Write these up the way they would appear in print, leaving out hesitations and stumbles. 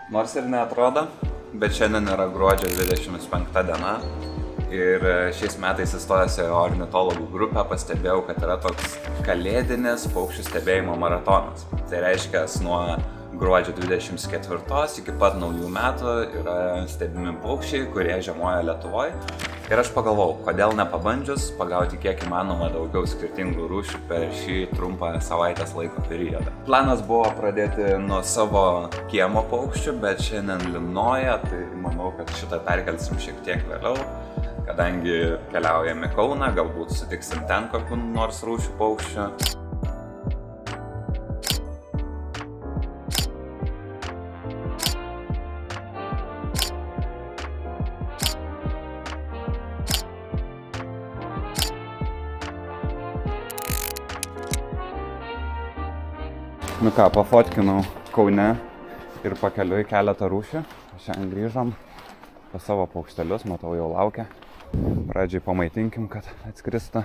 Nors ir neatrodo, bet šiandien yra gruodžio 25 diena ir šiais metais įstojęs į ornitologų grupę pastebėjau, kad yra toks kalėdinis paukščių stebėjimo maratonas. Tai reiškia, nuo gruodžio 24 iki pat naujų metų yra stebimi paukščiai, kurie žiemoja Lietuvoje. Ir aš pagalvojau, kodėl nepabandžius pagauti kiek įmanoma daugiau skirtingų rūšių per šį trumpą savaitės laiko periodą. Planas buvo pradėti nuo savo kiemo paukščių, bet šiandien lynoja, tai manau, kad šitą perkelsim šiek tiek vėliau, kadangi keliaujame į Kauną, galbūt sutiksim ten kokių nors rūšių paukščių. Nu ką, pafotkinau Kaune ir pakeliui keletą rūšių. Šiandien grįžom pas savo paukštelius, matau jau laukia. Pradžiai pamaitinkim, kad atskristų.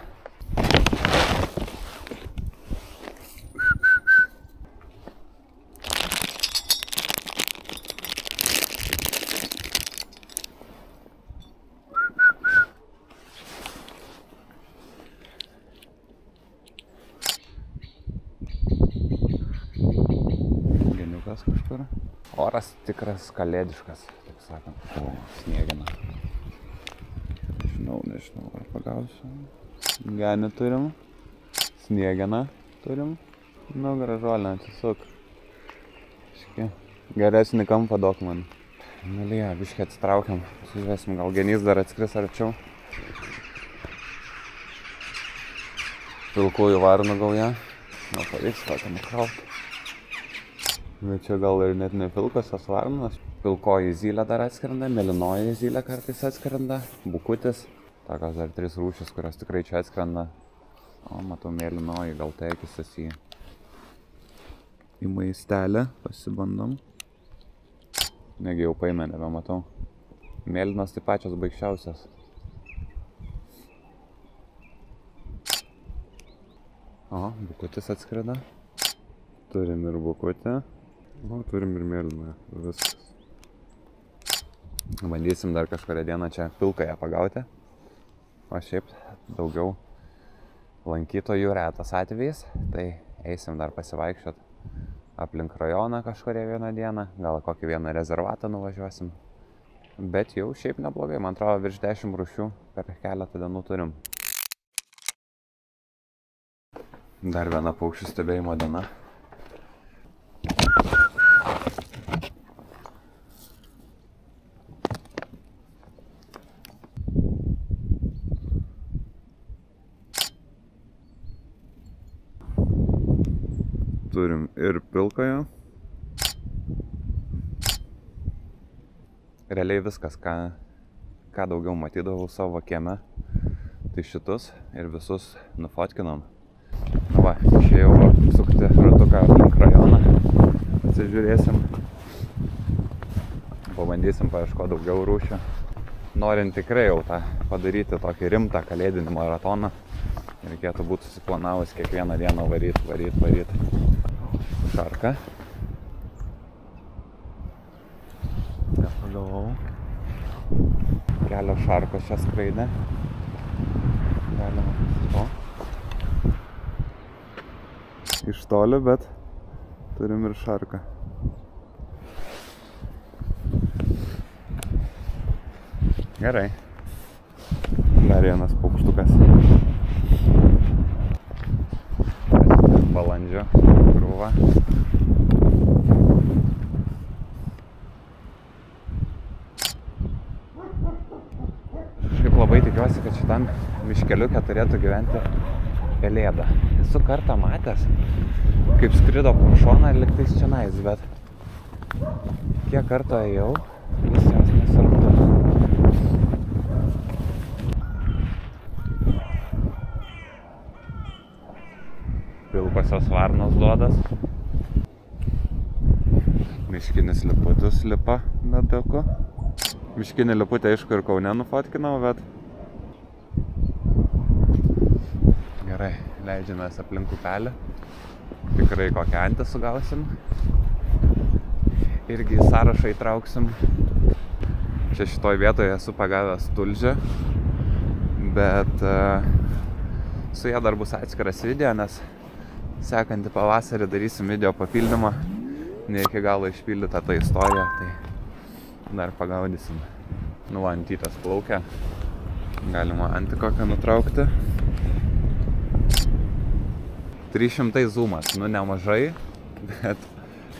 Kažkur. Oras tikras kalėdiškas, taip sakant. O, sniegina. Nežinau, ar pagausiu. Genį turim. Snieginą turim. Nu, gražuolė, atsisuk. Geresnį kampą duok man. Nulija, biškį atsitraukiam. Žiūrėsim, gal genys dar atskris arčiau. Pilkųjų varnų gauja. Gal pavyks tokį nukrauti. Bet čia gal ir net ne pilkosios varnos. Pilkoji zylė dar atskrenda, mėlynoji zylė kartais atskrenda, bukutis. Tokios dar 3 rūšis, kurios tikrai čia atskrenda. O, matau, mėlynoji, gal taikysis į maistelę, pasibandom. Negi jau paėmė, nebematau. Mėlynos tai pačios baigščiausios. O, bukutis atskrenda. Turim ir bukutę. O, turim ir mėlyną, viskas. Bandysim dar kažkurią dieną čia pilkąją pagauti. O šiaip daugiau lankytojų retas atvejis, tai eisim dar pasivaikščiot aplink rajoną kažkurią vieną dieną, gal kokį vieną rezervatą nuvažiuosim. Bet jau šiaip neblogai, man atrodo, virš 10 rūšių per keletą dienų turim. Dar viena paukščių stebėjimo diena. Turim ir pilkojo. Realiai viskas, ką daugiau matydavau savo kieme, tai šitus ir visus nufotkinom. Nu va, išėjau sukti ratuką aplink rajoną. Pasižiūrėsim. Pabandysim paieškoti daugiau rūšių. Norint tikrai jau padaryti tokį rimtą kalėdinį maratoną, reikėtų būti susiplanavus kiekvieną dieną varyt. Šarka. Nepagalvau. Kelios šarkos čia skraidė. Galima to. Iš toli, bet turim ir šarką. Gerai. Dar vienas paukštukas. Balandžio krūva. Kažkaip labai tikiuosi, kad šitam miškeliuke turėtų gyventi pelėda. Esu kartą matęs, kaip skrido pro šoną ir lygtais čionais, bet kiek karto ėjau, vis jos nesurandu. Pilkosios varnos duodas. Miškinis liputis lipa meduku. Miškinį liputę aišku ir Kaune nufotkinau, bet gerai, leidžiamės aplink upelį. Tikrai kokią antį sugausim. irgi į sąrašą įtrauksim. Čia šitoj vietoje esu pagavęs tulžę, bet su ją dar bus atskiras video, nes sekantį pavasarį darysim video papildymą. Ne iki galo išpildyta ta istorija, tai dar pagaudysim. Nu, antytas plaukia. Galima antį kokią nutraukti. 300 zoomas, nu nemažai, bet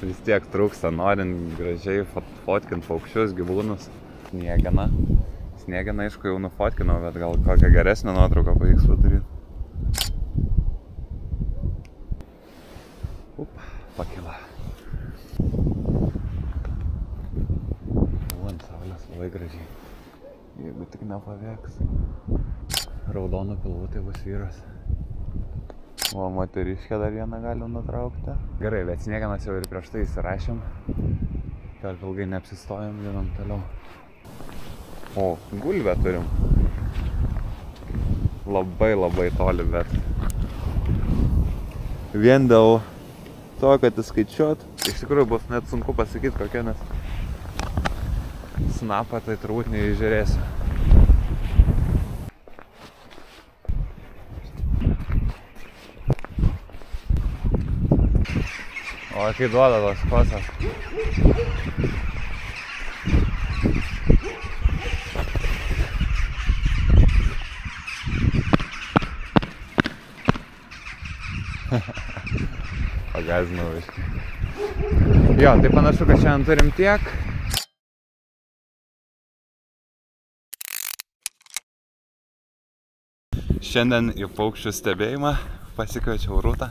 vis tiek trūksta, norint gražiai fotkint paukščius, gyvūnus. Sniegeną, aišku, jau nufotkinau, bet gal kokią geresnę nuotrauką pavyks padaryti. Pakila. Ant saulės labai gražiai. Jeigu tik nepaveiks. Raudonų pilvų tai bus vyras. O moteriškę dar vieną galim nutraukti. Gerai, bet sniegenas jau ir prieš tai įsirašėm. Per ilgai neapsistojom, vienam toliau. O, gulbę turim. Labai toli, bet vien dėl to, kad įskaičiuot, iš tikrųjų bus net sunku pasakyti kokia, nes snapą tai turbūt neįžiūrėsiu. O kai duoda tos pasas. Pagazinau viškai. Jo, tai panašu, kad šiandien turim tiek. Šiandien į paukščių stebėjimą pasikviečiau Rūtą.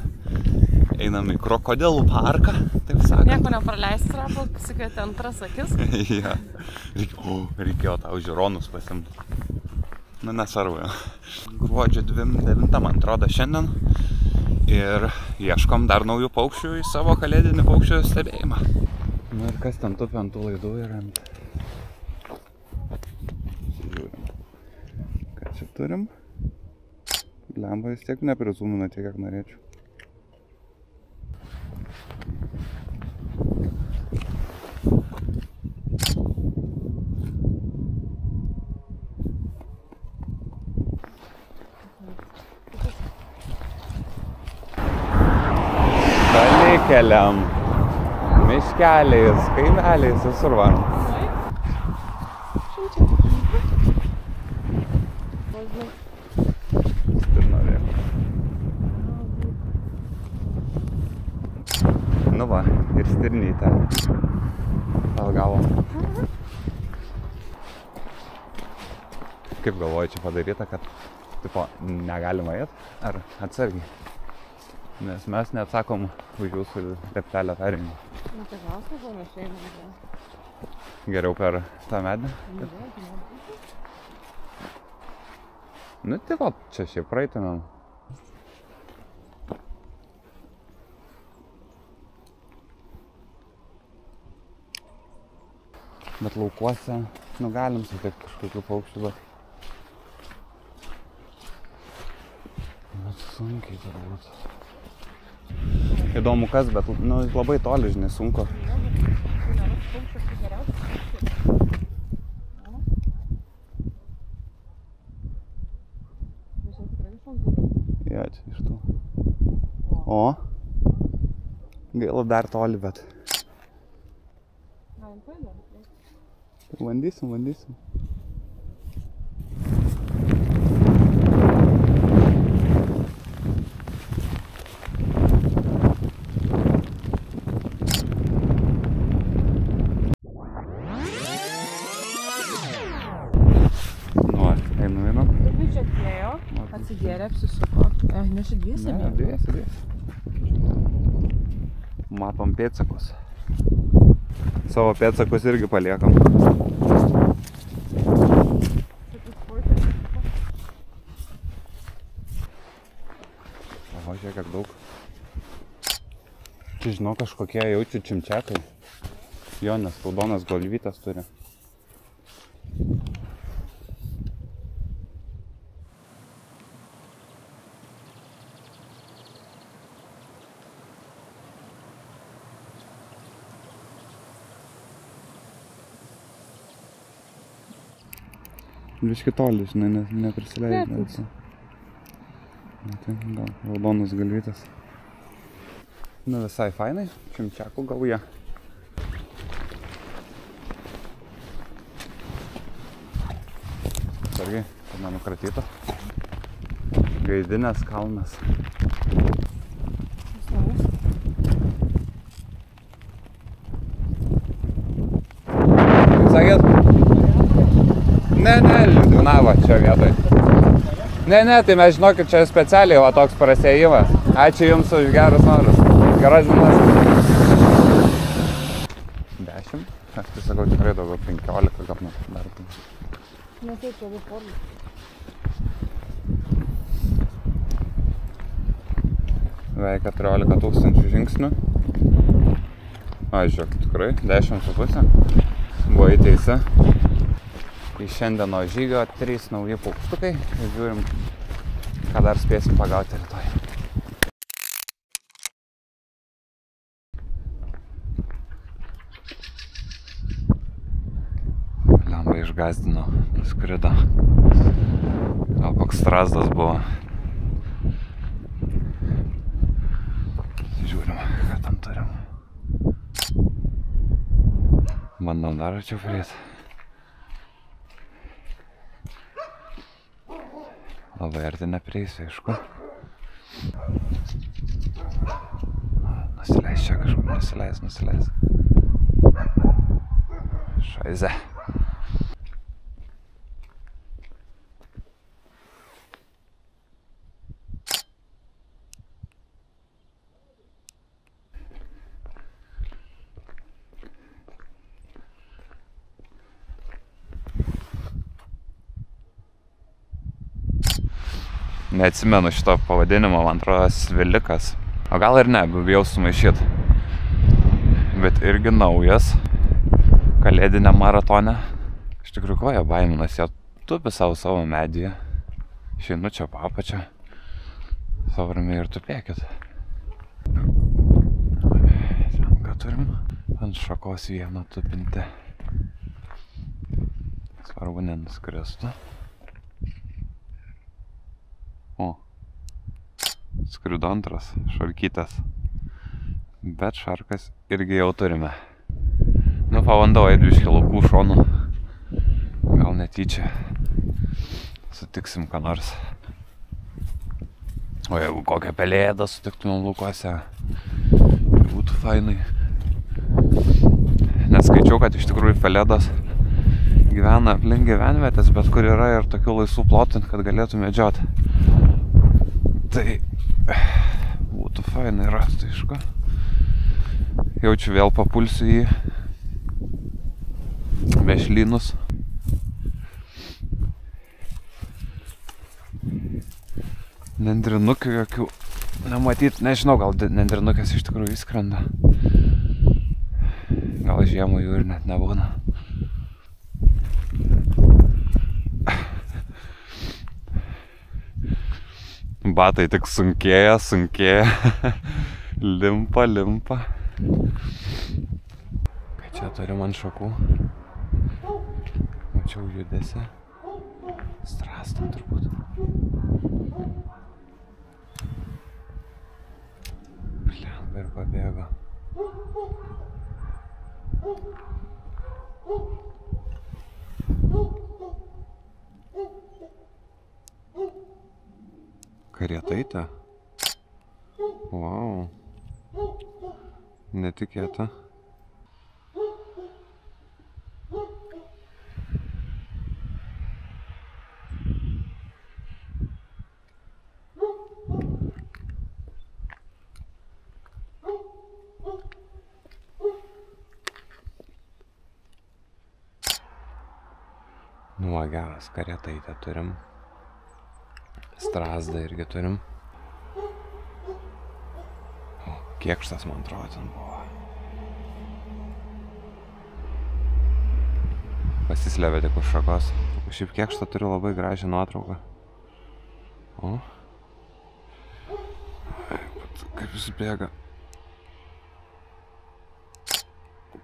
Einam į krokodilų parką, taip sakant. Nieko nepraleisti, Rapol, pasikvietė antras akis. Ja. Reikėjo tau žiūronus pasimti. Nu, nesvarbu. Gruodžio 29, man atrodo, šiandien. Ir ieškom dar naujų paukščių į savo kalėdinį paukščių stebėjimą. Nu ir kas ten tupi ant tų laidų ir ant... Žiūrim. Ką čia turim? Lemba vis tiek neprizumina tiek, kiek norėčiau. Keliam, miškeliais, kaimeliais, visur varom. Nu va, ir stirnytę atgavo. Kaip galvoju, čia padaryta, kad tipo, negalima ėt, ar atsargiai? Nes mes neatsakom už jūsų leptelę perėjimą. Nu, tai klausimas, panašiai, man. Geriau per tą medį? Nu, tai va, čia šiaip praeitumėm. Bet laukuose, nu, galim sutikti kažkokių paukščių, bet sunkiai turbūt. Įdomu kas, bet nu, labai toli, žinai, sunku. Ja, čia iš tų. O, gaila dar toli, bet. Bandysim. Atsigėrė, apsisuko. Ne, čia dviese? Ne, dviese. Matom pėdsakus. Savo pėdsakus irgi paliekam. Oho, žiūrėk, kiek daug. Čia, žinau, kažkokie jaučiu čimčiakai. Jo, nes raudonas galvytas turi. Biški toli, žinai, neprisileidžiu. Tai gal raudonas galvytas. Nu visai fainai, čimčiakų gauja. Sargiai, kad nenukratytų. Gaidinės kalnas. Kaip sakėt? Ne, Liudvinavo čia vietoj. Ne, tai mes žinokit, čia specialiai va toks prasėjimas. Ačiū Jums už gerus norus. Geros dienos. 10? Aš tai sakau tikrai daugiau 15 gal net dar. Ne, taip, labai formų. Beveik 14 000 žingsnių. Žiūrėk, tikrai 10,5. Buvo įteisa. Į šiandieno žygio 3 nauji paukštukai. Ir žiūrim, ką dar spėsim pagauti rytoj. Lemba išgazdino, nuskrido. Gal koks strazdas buvo. Žiūrim, ką tam turim. Bandom dar arčiau prieiti. Labai arti neprieisiu, aišku. Nusileis čia kažkur, nusileis. Šaize. Neatsimenu šito pavadinimo, man atrodo, Svilikas. O gal ir ne, bijau sumaišyt. Bet irgi naujas. Kalėdinė maratone. Iš tikrųjų, ko jie baiminas, jie tupi savo medyje. Išeinu čia papačią. Savo ramiai ir tupėkit. Ten ką turim? Ant šakos vieną tupinti. Svarbu nenuskristų. O, skrido antras, šarkytas. Bet šarkas irgi jau turime. Nu, pabandau eiti biškį laukų šonų. Gal netyčia sutiksim ką nors. O jeigu kokią pelėdą sutiktumėm laukuose, būtų fainai. Neskaičiau, kad iš tikrųjų pelėdos gyvena aplink gyvenvietės, bet kur yra ir tokių laisvų plotų, kad galėtų medžioti. Tai būtų fainai rasti, aišku. Jaučiu vėl papulsiu į mešlynus. Nendrinukių jokių nematyt, nežinau, gal nendrinukės iš tikrųjų įskrenda. Gal žiemą jų ir net nebūna. Batai tik sunkėja. Limpa. Ką čia turim ant šakų? Mačiau judesi. Strastą turbūt. Blemba ir pabėgo. Karietaitė? Wow. Netikėta. Nu, va, geras, karietaitę turim. Strazdą irgi turim. O, kiekštas, man atrodo, ten buvo. Pasislėpė tik už šakos. Šiaip kiekštą turiu labai gražią nuotrauką. O. Kaip jis bėga.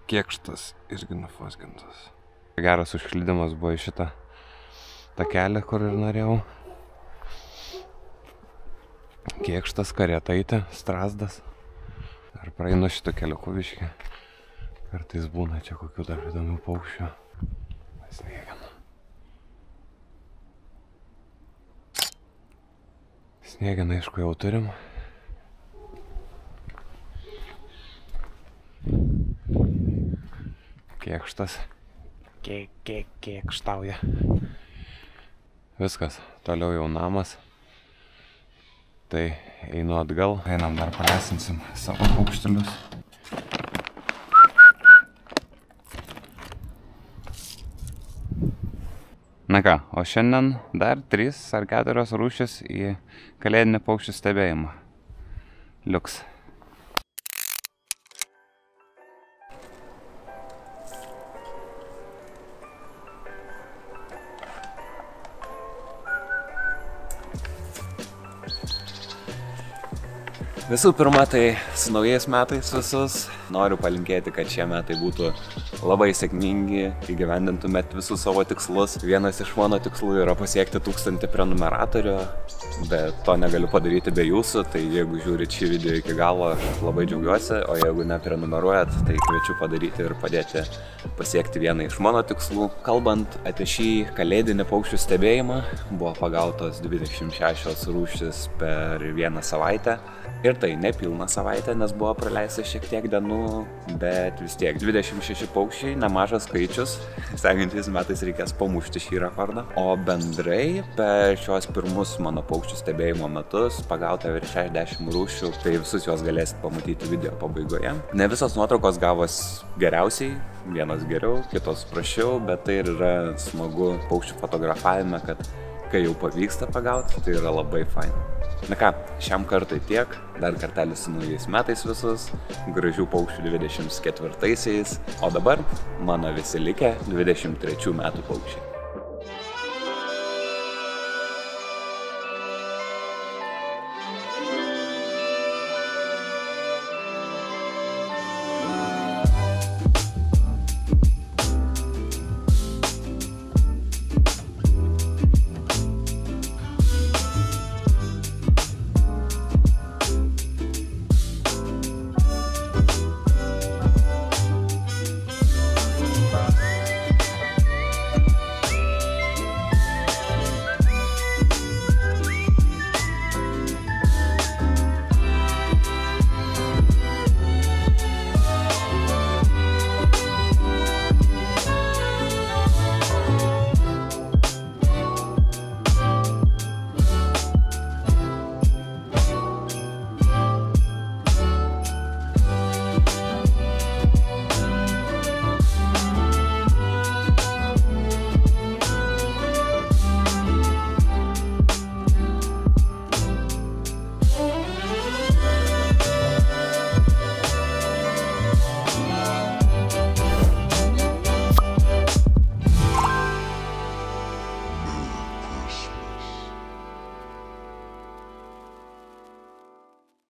Kiekštas irgi nufoskintas. Geras užklydimas buvo į šitą takelį, kur ir norėjau. Kėkštas, karietaitė, strazdas. Ar praeinu šitą keliuku biškį. Kartais būna čia kokių dar įdomių paukščių. Sniegena. Sniegeną, aišku, jau turim. Kėkštas. Kėkštauja. Viskas, toliau jau namas. Tai einu atgal. Einam dar paleisinsim savo paukštelius. Na ką, o šiandien dar 3 ar 4 rūšis į kalėdinį paukščių stebėjimą. Liuks. Visų pirma, tai su naujais metais visus. Noriu palinkėti, kad šie metai būtų labai sėkmingi, įgyvendintumėt visus savo tikslus. Vienas iš mano tikslų yra pasiekti 1000 prenumeratorių, bet to negaliu padaryti be jūsų. Tai jeigu žiūrit šį video iki galo, aš labai džiaugiuosi, o jeigu neprenumeruojat, tai kviečiu padaryti ir padėti pasiekti vieną iš mano tikslų. Kalbant apie šį kalėdinį paukščių stebėjimą, buvo pagautos 26 rūšis per vieną savaitę. Ir tai nepilna savaitė, nes buvo praleista šiek tiek dienų, bet vis tiek 26 paukščiai, nemažas skaičius. Sekančiais metais reikės pamušti šį rekordą. O bendrai per šios pirmus mano paukščių stebėjimo metus pagauta virš 60 rūšių, tai visus juos galėsit pamatyti video pabaigoje. Ne visos nuotraukos gavos geriausiai, vienos geriau, kitos prašiau, bet tai ir yra smagu paukščių fotografavime, kad kai jau pavyksta pagauti, tai yra labai fain. Na ką, šiam kartui tiek, dar kartelį su naujais metais visus, gražių paukščių 24-aisiais, o dabar mano visi likę 23 metų paukščiai.